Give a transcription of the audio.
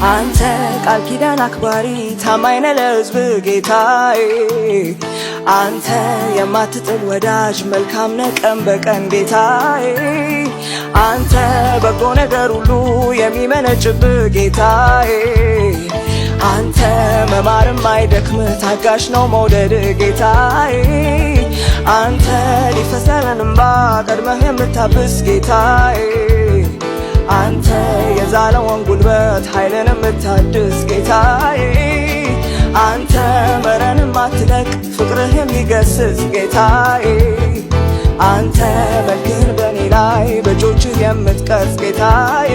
አንተ ቃል ኪዳን አክባሪ ታማኝ ነህ ለሕዝብ ጌታዬ አንተ የማትጥል ወዳጅ መልካም ነህ ቀን በቀን ጌታዬ አንተ በጎ ነገር ሁሉ የሚመነጭብህ ጌታዬ አንተ መማርም አይደክም ታጋሽ ነው መውደድ ጌታዬ አንተ ሊፈሰረን እንባ ቀድመህ የምታብስ ጌታዬ አንተ የዛለውን ጉልበት ኃይልን የምታድስ ጌታዬ አንተ መረንም አትለቅ ፍቅርህ የሚገስጽ ጌታዬ አንተ መልክህን በኔ ላይ በእጆችህ የምትቀርጽ ጌታዬ